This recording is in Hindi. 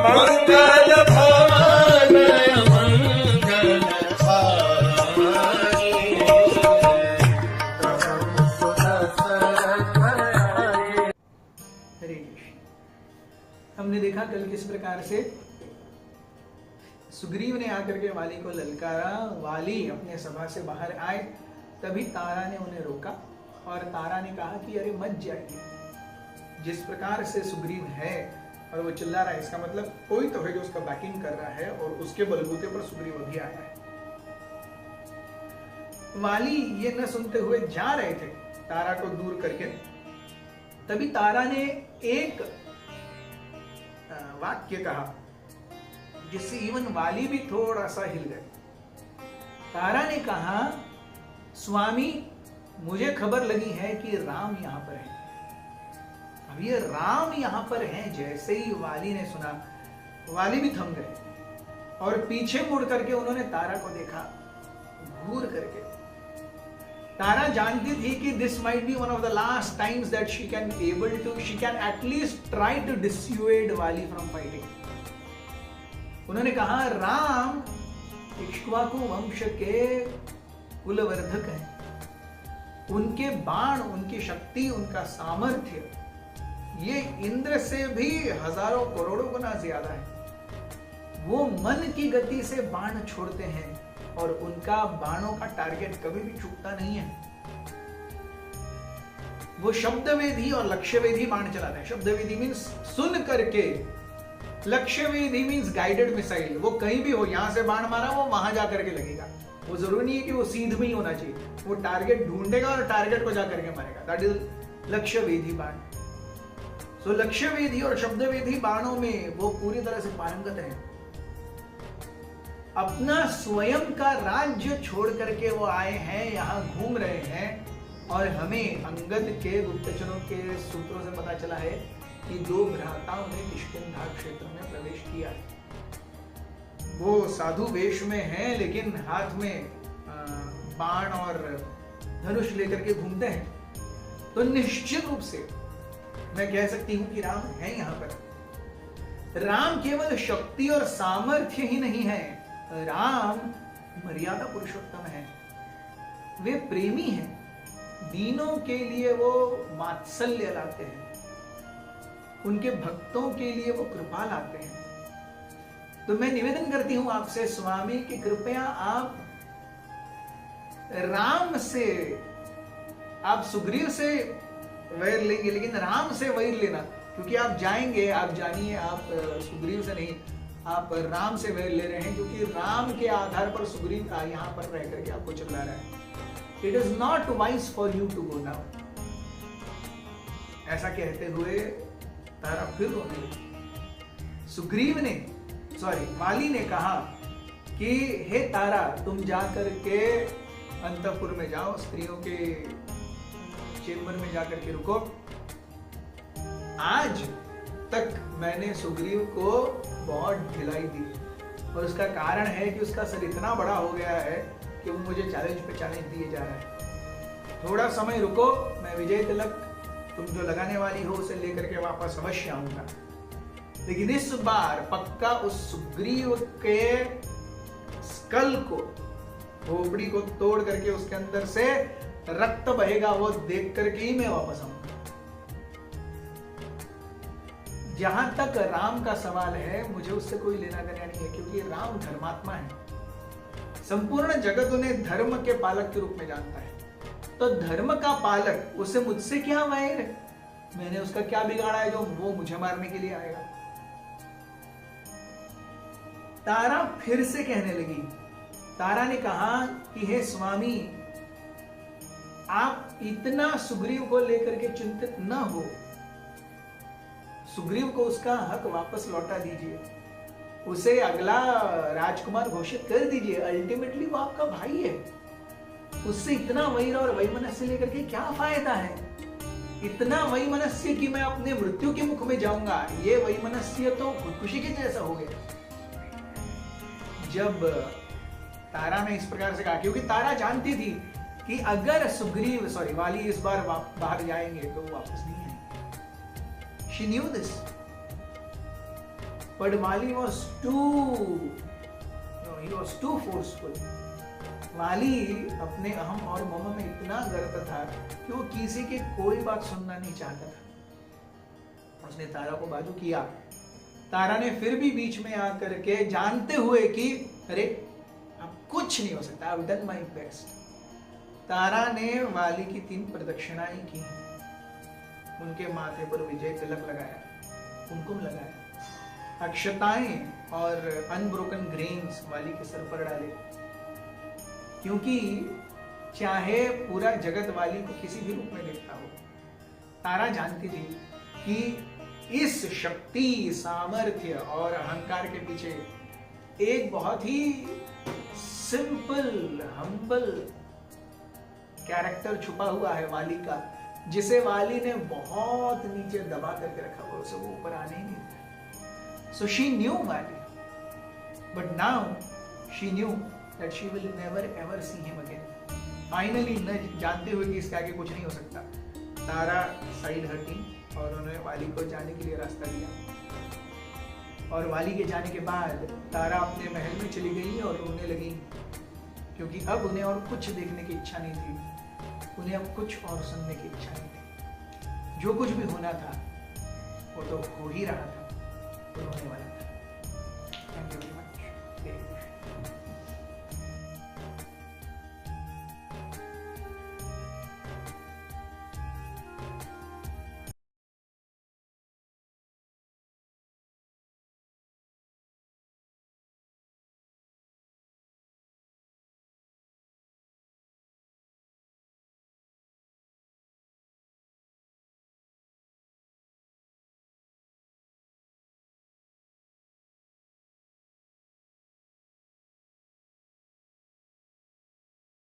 मंगल भवन मंगल हारी। हरे कृष्ण। हमने देखा कल किस प्रकार से सुग्रीव ने आकर के वाली को ललकारा, वाली अपने सभा से बाहर आए, तभी तारा ने उन्हें रोका और तारा ने कहा कि अरे मत जाइए। जिस प्रकार से सुग्रीव है और वो चिल्ला रहा है, इसका मतलब कोई तो है जो उसका बैकिंग कर रहा है और उसके बलबूते पर सुग्रीव अभी आया है। वाली ये न सुनते हुए जा रहे थे तारा को दूर करके, तभी तारा ने एक वाक्य कहा जिससे इवन वाली भी थोड़ा सा हिल गए। तारा ने कहा, स्वामी मुझे खबर लगी है कि राम यहां पर है। अब ये राम यहां पर हैं जैसे ही वाली ने सुना, वाली भी थम गए और पीछे मुड़ करके उन्होंने तारा को देखा घूर करके। तारा जानती थी कि this might be one of the last times that she can at least try to dissuade Vali from fighting. उन्होंने कहा, राम इक्ष्वाकु वंश के कुलवर्धक हैं। उनके बाण, उनकी शक्ति, उनका सामर्थ्य ये इंद्र से भी हजारों करोड़ों गुना ज्यादा है। वो मन की गति से बाण छोड़ते हैं और उनका बाणों का टारगेट कभी भी चूकता नहीं है। वो शब्दवेदी और लक्ष्यवेदी बाण चलाते हैं। शब्दवेदी मीन्स सुन करके, लक्ष्यवेदी मीन्स गाइडेड मिसाइल। वो कहीं भी हो, यहां से बाण मारा वो वहां जाकर के लगेगा। वो जरूरी नहीं है कि वो सीध में ही होना चाहिए, वो टारगेट ढूंढेगा और टारगेट को जाकर के मारेगा। दैट इज लक्ष्यवेदी बाण। सो लक्ष्यवेदी और शब्दवेदी बाणों में वो पूरी तरह से पारंगत है। अपना स्वयं का राज्य छोड़ करके वो आए हैं, यहां घूम रहे हैं और हमें अंगद के गुप्तचरों के सूत्रों से पता चला है कि 2 भ्राताओं ने किष्किंधा क्षेत्र में प्रवेश किया है। वो साधु वेश में हैं लेकिन हाथ में बाण और धनुष लेकर के घूमते हैं। तो निश्चित रूप से मैं कह सकती हूं कि राम है यहां पर। राम केवल शक्ति और सामर्थ्य ही नहीं है, राम मर्यादा पुरुषोत्तम है। वे प्रेमी हैं, दीनों के लिए वो वात्सल्य लाते हैं, उनके भक्तों के लिए वो कृपा लाते हैं। तो मैं निवेदन करती हूं आपसे स्वामी कि कृपया आप राम से, आप सुग्रीव से वैर लेंगे लेकिन राम से वैर लेना, क्योंकि आप जाएंगे, आप जानिए, आप सुग्रीव से नहीं, आप राम से वैर ले रहे हैं, क्योंकि राम के आधार पर सुग्रीव यहां पर रह करके आपको चिल्ला रहा है। It is not wise for you to go now. ऐसा कहते हुए तारा फिर रोने लगी। सुग्रीव ने, वाली ने कहा कि हे तारा, तुम जाकर के अंतपुर में जाओ, स्त्रियों के चेंबर में जाकर के रुको। आज तक मैंने सुग्रीव को बहुत ढिलाई दी और उसका कारण है कि उसका सर इतना बड़ा हो गया है कि वो मुझे चैलेंज पे चैलेंज दिए जा रहा है। थोड़ा समय रुको, मैं विजय तिलक तुम जो लगाने वाली हो उसे लेकर के वापस अवश्य आऊंगा, लेकिन इस बार पक्का उस सुग्रीव के स्कल को, खोपड़ी को तोड़ करके उसके अंदर से रक्त बहेगा, वो देख करके ही मैं वापस आऊंगा। जहां तक राम का सवाल है, मुझे उससे कोई लेना देना नहीं है, क्योंकि राम धर्मात्मा है। संपूर्ण जगत उन्हें धर्म के पालक के रूप में जानता है। तो धर्म का पालक, उसे मुझसे क्या वैर है? मैंने उसका क्या बिगाड़ा है जो वो मुझे मारने के लिए आएगा? तारा फिर से कहने लगी। तारा ने कहा कि हे स्वामी, आप इतना सुग्रीव को लेकर के चिंतित न हो। सुग्रीव को उसका हक वापस लौटा दीजिए, उसे अगला राजकुमार घोषित कर दीजिए। अल्टीमेटली वो आपका भाई है, उससे इतना वैर और वैमनस्य लेकर के क्या फायदा है? इतना वैमनस्य कि मैं अपने मृत्यु के मुख में जाऊंगा, ये वैमनस्य तो खुदकुशी के जैसा हो गया। जब तारा ने इस प्रकार से कहा, क्योंकि तारा जानती थी कि अगर वाली इस बार बाहर जाएंगे तो वो वापस नहीं आएंगे। She knew this. But Wali was too forceful. वाली अपने अहम और मम में इतना गर्व था कि वो किसी की कोई बात सुनना नहीं चाहता था। उसने तारा को बाजू किया। तारा ने फिर भी बीच में आकर के, जानते हुए कि अरे अब कुछ नहीं हो सकता, I've done my best, तारा ने वाली की 3 प्रदक्षिणाएं की। उनके माथे पर विजय तिलक लगाया, कुमकुम लगाया, अक्षताएं और अनब्रोकन ग्रेन्स वाली के सर पर डाले। क्योंकि चाहे पूरा जगत वाली को किसी भी रूप में देखता हो, तारा जानती थी कि इस शक्ति, सामर्थ्य और अहंकार के पीछे एक बहुत ही सिंपल, हम्बल कैरेक्टर छुपा हुआ है वाली का, जिसे वाली ने बहुत नीचे दबा करके रखा हुआ, उसे वो ऊपर आने ही नहीं दिया। So she knew Wali, but now she knew that she will never ever see him again. Finally, न जानते हुए कि इसके आगे कुछ नहीं हो सकता, तारा साइड हटी और उन्होंने वाली को जाने के लिए रास्ता दिया। और वाली के जाने के बाद तारा अपने महल में चली गई और रोने लगी, क्योंकि अब उन्हें और कुछ देखने की इच्छा नहीं थी, उन्हें अब कुछ और सुनने की इच्छा नहीं थी। जो कुछ भी होना था वो तो हो ही रहा था, होने वाला था। Thank you very much.